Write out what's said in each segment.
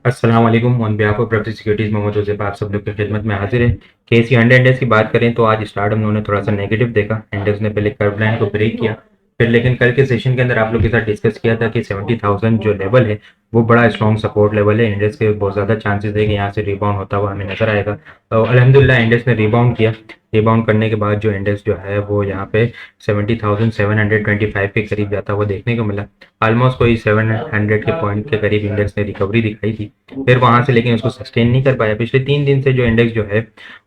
अस्सलाम वालेकुम। On behalf of property securities Mohammad Joseph आप सब लोग की खिदमत में हाजिर है। केसी 100 इंडेक्स की बात करें तो आज स्टार्ट हम लोगों ने थोड़ा सा नेगेटिव देखा। इंडेक्स ने पहले कर्व लाइन को ब्रेक किया, फिर लेकिन कल के सेशन के अंदर आप लोग के साथ डिस्कस किया था कि 70,000 जो लेवल है वो बड़ा स्ट्रॉन्ग सपोर्ट लेवल है। इंडेक्स के बहुत ज़्यादा चांसेस है कि यहाँ से रिबाउंड होता हुआ हमें नजर आएगा। तो अल्हम्दुलिल्लाह इंडेक्स ने रिबाउंड किया। रिबाउंड करने के बाद जो इंडेक्स जो है वो यहाँ पे 70,725 के करीब जाता हुआ देखने को मिला। ऑलमोस्ट कोई 700 के पॉइंट के करीब इंडेक्स ने रिकवरी दिखाई थी। फिर वहां से लेकिन उसको सस्टेन नहीं कर पाया। पिछले 3 दिन से जो इंडेक्स जो है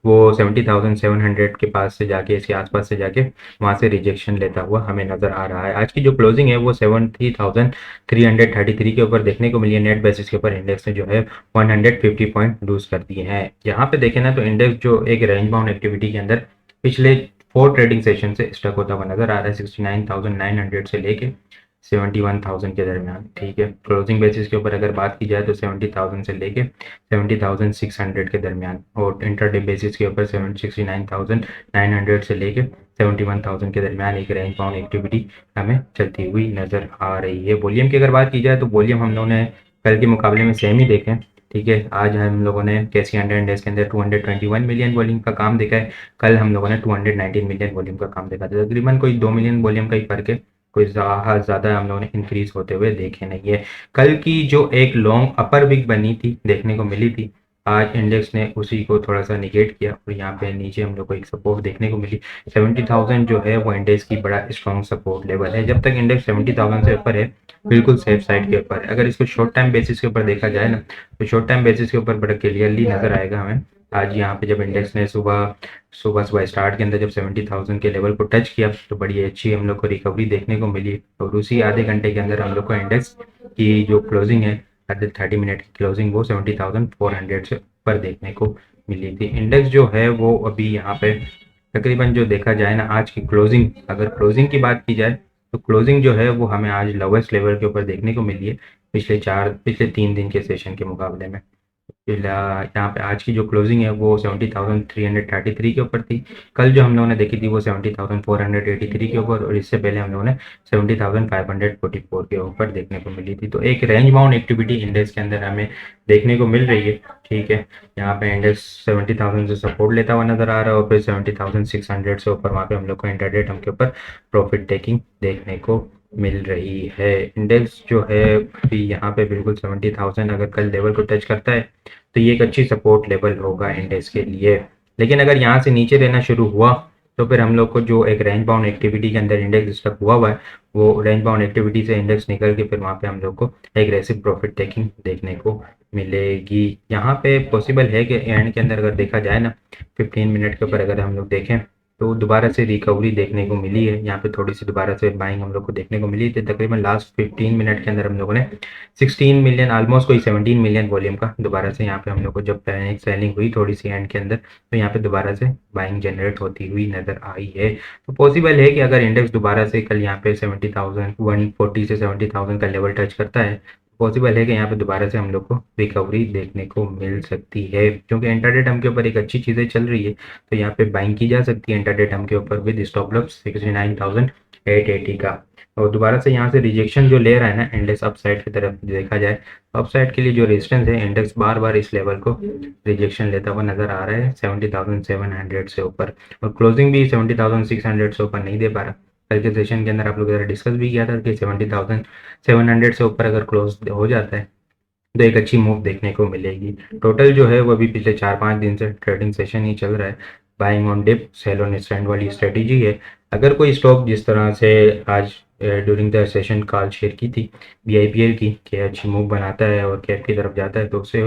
वो 70,700 के पास से जाके इसके आसपास से जाके वहां से रिजेक्शन लेता हुआ हमें नजर आ रहा है। आज की जो क्लोजिंग है वो 70,333 के ऊपर देखने को मिली है। नेट बेसिस के ऊपर इंडेक्स ने जो है 150 पॉइंट लूज कर दिए हैं। यहाँ पे देखें ना तो इंडेक्स जो एक रेंज बाउंड एक्टिविटी के अंदर पिछले 4 ट्रेडिंग सेशन से स्टक होता हुआ नजर आ रहा है। 69,900 से लेके 71,000 के दरमियान। ठीक है, क्लोजिंग बेसिस के ऊपर अगर बात की जाए तो 70,000 से लेके 70,600 के दरमियान, और इंटरडे बेसिस के ऊपर 69,900 से लेके 71,000 के दरमियान एक रेंज बाउंड एक्टिविटी हमें चलती हुई नजर आ रही है। वॉल्यूम की अगर बात की जाए तो वॉल्यूम हम लोगों ने कल के मुकाबले में सेम ही देखे। ठीक है, आज हम लोगों ने कैसी 100 डेज के अंदर 221 मिलियन वॉल्यूम का काम देखा है। कल हम लोगों ने 219 मिलियन वॉल्यूम का काम देखा था। तकरीबन कोई 2 मिलियन वॉल्यूम का ही फर्क है। कोई ज़्यादा हम लोगों ने इंक्रीज होते हुए देखे नहीं है। कल की जो एक लॉन्ग अपर विक बनी थी देखने को मिली थी, आज इंडेक्स ने उसी को थोड़ा सा निगेट किया और यहाँ पे नीचे हम लोग को एक सपोर्ट देखने को मिली। 70,000 जो है वो इंडेक्स की बड़ा स्ट्रॉन्ग सपोर्ट लेवल है। जब तक इंडेक्स 70,000 से ऊपर है बिल्कुल सेफ साइड के ऊपर। अगर इसको शॉर्ट टाइम बेसिस के ऊपर देखा जाए ना तो शॉर्ट टाइम बेसिस के ऊपर बड़ा क्लियरली नजर आएगा हमें। आज यहाँ पे जब इंडेक्स ने सुबह सुबह सुबह स्टार्ट के अंदर जब 70,000 के लेवल को टच किया तो बड़ी अच्छी हम लोग को रिकवरी देखने को मिली, और उसी आधे घंटे के अंदर हम लोग को इंडेक्स की जो क्लोजिंग है 30 मिनट की क्लोजिंग वो 70,400 से ऊपर देखने को मिली थी। इंडेक्स जो है वो अभी यहाँ पे तकरीबन जो देखा जाए ना आज की क्लोजिंग, अगर क्लोजिंग की बात की जाए तो क्लोजिंग जो है वो हमें आज लोवेस्ट लेवल के ऊपर देखने को मिली है पिछले 3 दिन के सेशन के मुकाबले में। यहाँ पे आज की जो क्लोजिंग है वो 70,333 के ऊपर थी। कल जो हम लोगों ने देखी थी वो 70,483 के ऊपर, और इससे पहले हम लोगों ने 70,544 के ऊपर देखने को मिली थी। तो एक रेंज बाउंड एक्टिविटी इंडेक्स के अंदर हमें देखने को मिल रही है। ठीक है, यहाँ पे इंडेक्स 70,000 से सपोर्ट लेता हुआ नजर आ रहा है, और फिर 70,600 से ऊपर वहाँ पे हम लोग को इंटरडे टर्म के ऊपर प्रॉफिट टेकिंग देखने को मिल रही है। इंडेक्स जो है अभी यहाँ पे बिल्कुल 70,000 अगर कल लेवल को टच करता है तो ये एक अच्छी सपोर्ट लेवल होगा इंडेक्स के लिए। लेकिन अगर यहाँ से नीचे रहना शुरू हुआ तो फिर हम लोग को जो एक रेंज बाउंड एक्टिविटी के अंदर इंडेक्स स्टक हुआ है वो रेंज बाउंड एक्टिविटी से इंडेक्स निकल के फिर वहाँ पे हम लोग को एग्रेसिव प्रॉफिट टेकिंग देखने को मिलेगी। यहाँ पे पॉसिबल है कि एंड के अंदर अगर देखा जाए ना 15 मिनट के ऊपर अगर हम लोग देखें तो दोबारा से रिकवरी देखने को मिली है। यहाँ पे थोड़ी सी दोबारा से बाइंग हम लोग को देखने को मिली थी। तकरीबन लास्ट 15 मिनट के अंदर हम लोगों ने 16 मिलियन ऑलमोस्ट कोई 17 मिलियन वॉल्यूम का दोबारा से यहाँ पे हम लोग को जब पैनिक सेलिंग हुई थोड़ी सी एंड के अंदर तो यहाँ पे दोबारा से बाइंग जनरेट होती हुई नजर आई है। तो पॉसिबल है कि अगर इंडेक्स दोबारा से कल यहाँ पे 70,000 140 से 70,000 का लेवल टच करता है, पॉसिबल है कि यहाँ पे दोबारा से हम लोग को रिकवरी देखने को मिल सकती है, क्योंकि इंटरडे टर्म के ऊपर एक अच्छी चीज़ें चल रही है। तो यहाँ पे बाइंग की जा सकती है इंटरडे टर्म के ऊपर विद स्टॉप लॉस 69,880 का। और दोबारा से यहाँ से रिजेक्शन जो ले रहा है ना इंडेक्स अपसाइड की तरफ देखा जाए, अपसाइड के लिए जो रेजिस्टेंस है इंडेक्स बार बार इस लेवल को रिजेक्शन लेता हुआ नजर आ रहा है 70,700 से ऊपर, और क्लोजिंग भी 70,600 से ऊपर नहीं दे पा रहा। कल के सेशन के अंदर आप लोग जरा डिस्कस भी किया था कि 70,700 से ऊपर अगर क्लोज हो जाता है तो एक अच्छी मूव देखने को मिलेगी। टोटल जो है वो अभी पिछले 4-5 दिन से ट्रेडिंग सेशन ही चल रहा है। Buying on dip sell on stand वाली स्ट्रेटेजी है। अगर कोई स्टॉक जिस तरह से आज during the session call share की थी BIPL की कि अच्छी मूव बनाता है और कैप की तरफ जाता है तो उसे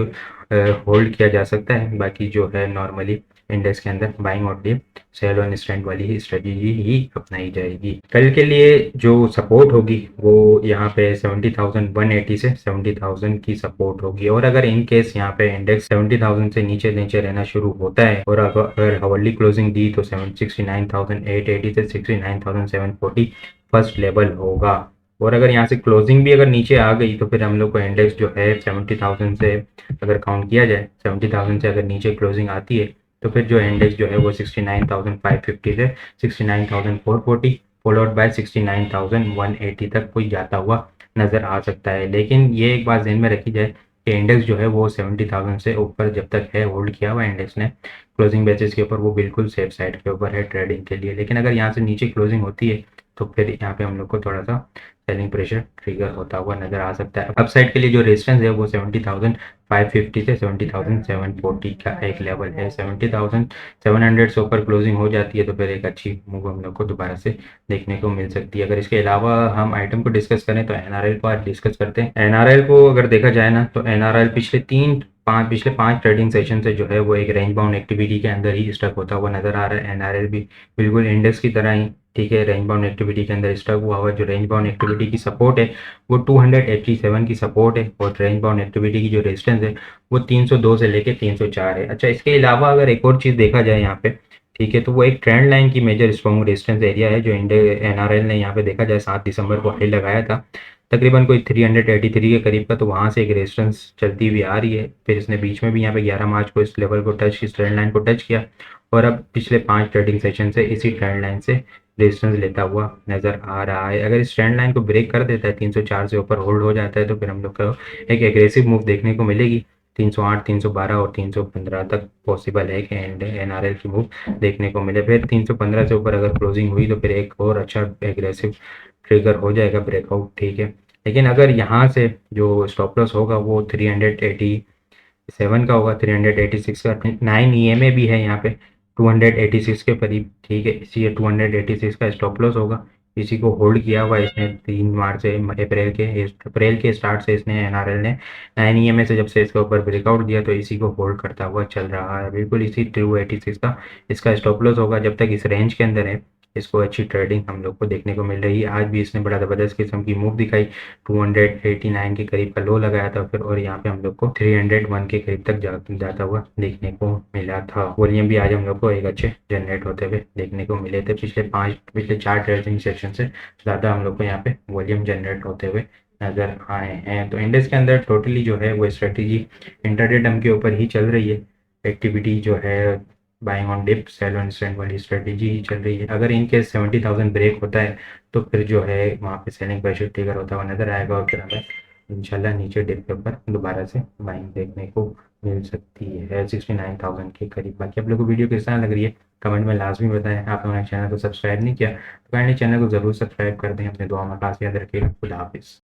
होल्ड किया जा सकता है। बाकी जो है नॉर्मली इंडेक्स के अंदर buying on dip sell on stand वाली ही स्ट्रेटेजी ही अपनाई जाएगी। कल के लिए जो सपोर्ट होगी वो यहाँ पे 70,180 से 70,000 की सपोर्ट होगी, और अगर इन केस यहाँ पे इंडेक्स 70,000 से नीचे नीचे रहना शुरू होता है और अगर हवली क्लोजिंग दी तो 69,880 से 69,740 फर्स्ट लेवल होगा। और अगर यहाँ से क्लोजिंग भी अगर नीचे आ गई तो फिर हम लोग को इंडेक्स जो है 70,000 से अगर काउंट किया जाए 70,000 से अगर नीचे क्लोजिंग आती है तो फिर जो इंडेक्स जो है वो 69,550 से 69,440 फॉलोड बाय 69,180 तक कोई जाता हुआ नजर आ सकता है। लेकिन ये एक बात ध्यान में रखी जाए कि इंडेक्स जो है वो 70,000 से ऊपर जब तक है होल्ड किया हुआ इंडेक्स ने क्लोजिंग बेसिस के ऊपर, वो बिल्कुल सेफ साइड के ऊपर है ट्रेडिंग के लिए। लेकिन अगर यहाँ से नीचे क्लोजिंग होती है तो फिर यहाँ पे हम लोग को थोड़ा सा सेलिंग प्रेशर ट्रिगर होता हुआ नजर आ सकता है। अपसाइड के लिए जो रेजिस्टेंस है वो 70,550 से 70,740 का एक लेवल है। 70,700 से ऊपर क्लोजिंग हो जाती है तो फिर एक अच्छी मूव हम लोग को दोबारा से देखने को मिल सकती है। अगर इसके अलावा हम आइटम को डिस्कस करें तो एनआरएल को आज डिस्कस करते हैं। एनआरएल को अगर देखा जाए ना तो एनआरएल पिछले पांच ट्रेडिंग सेशन से जो है वो एक रेंज बाउंड एक्टिविटी के अंदर ही स्टक होता हुआ नजर आ रहा है। एनआरएल भी बिल्कुल इंडेक्स की तरह ही ठीक है रेंज बाउंड एक्टिविटी के अंदर स्टक हुआ हुआ। जो रेंज बाउंड एक्टिविटी की सपोर्ट है वो 287 की सपोर्ट है और रेंज बाउंड एक्टिविटी की जो रेजिस्टेंस है वो 302 से लेके 304 है। अच्छा, इसके अलावा अगर एक और चीज़ देखा जाए यहाँ पे ठीक है तो वो एक ट्रेंड लाइन की मेजर स्ट्रॉन्ग रेजिस्टेंस एरिया है जो एनआरएल ने यहाँ पे देखा जाए 7 दिसंबर को हाई लगाया था तकरीबन कोई 383 के करीब का। तो वहाँ से एक रेजिस्टेंस चलती हुई आ रही है। फिर इसने बीच में भी यहाँ पे 11 मार्च को इस लेवल को टच, इस ट्रेंड लाइन को टच किया और अब पिछले 5 ट्रेडिंग सेशन से इसी ट्रेंड लाइन से रेजिस्टेंस लेता हुआ नजर आ रहा है। अगर इस ट्रेंड लाइन को ब्रेक कर देता है 304 से ऊपर होल्ड हो जाता है तो फिर हम लोग को एक एग्रेसिव मूव देखने को मिलेगी। 308, 312 और 315 तक पॉसिबल है कि एनआरएल की मूव देखने को मिले। फिर 315 से ऊपर अगर क्लोजिंग हुई तो फिर एक और अच्छा एग्रेसिव ट्रिगर हो जाएगा ब्रेकआउट ठीक है। लेकिन अगर यहाँ से जो स्टॉप लॉस होगा वो 387 का होगा, 386 का। 9 ईएमए भी है यहाँ पे 286 के करीब ठीक है। इसी 286 का स्टॉप लॉस होगा। इसी को होल्ड किया हुआ इसने 3 मार्च से अप्रैल के स्टार्ट से इसने एनआरएल ने 9 ईएमए से जब से इसके ऊपर ब्रेकआउट दिया तो इसी को होल्ड करता हुआ चल रहा है। बिल्कुल इसी 286 का इसका स्टॉप लॉस होगा। जब तक इस रेंज के अंदर है इसको अच्छी ट्रेडिंग हम लोग को देखने को मिल रही है। आज भी इसने बड़ा ज़बरदस्त किस्म की मूव दिखाई, 289 के करीब का लो लगाया था फिर और यहाँ पे हम लोग को 301 के करीब तक जाता हुआ देखने को मिला था। वॉल्यूम भी आज हम लोग को एक अच्छे जनरेट होते हुए देखने को मिले थे। पिछले 4 ट्रेडिंग सेशन से ज़्यादा हम लोग को यहाँ पे वॉल्यूम जनरेट होते हुए नजर आए हैं। तो इंडेक्स के अंदर टोटली जो है वो स्ट्रेटेजी इंटरडे डम के ऊपर ही चल रही है। एक्टिविटी जो है buying on dip sell on stand वाली स्ट्रेटेजी ही चल रही है। अगर इन केस 70,000 ब्रेक होता है तो फिर जो है वहाँ पे सेलिंग प्रेशर ट्रिगर होता हुआ नजर आएगा और फिर हमें इंशाल्लाह नीचे डिप के ऊपर दोबारा से बाइंग देखने को मिल सकती है 69,000 के करीब। बाकी आप लोग को वीडियो किस तरह लग रही है कमेंट में लाजमी बताएं। आप लोगों ने चैनल को सब्सक्राइब नहीं किया तो काइंडली चैनल को जरूर सब्सक्राइब कर दें। अपने दुआ में खास याद रखिएगा। खुदा हाफिज़।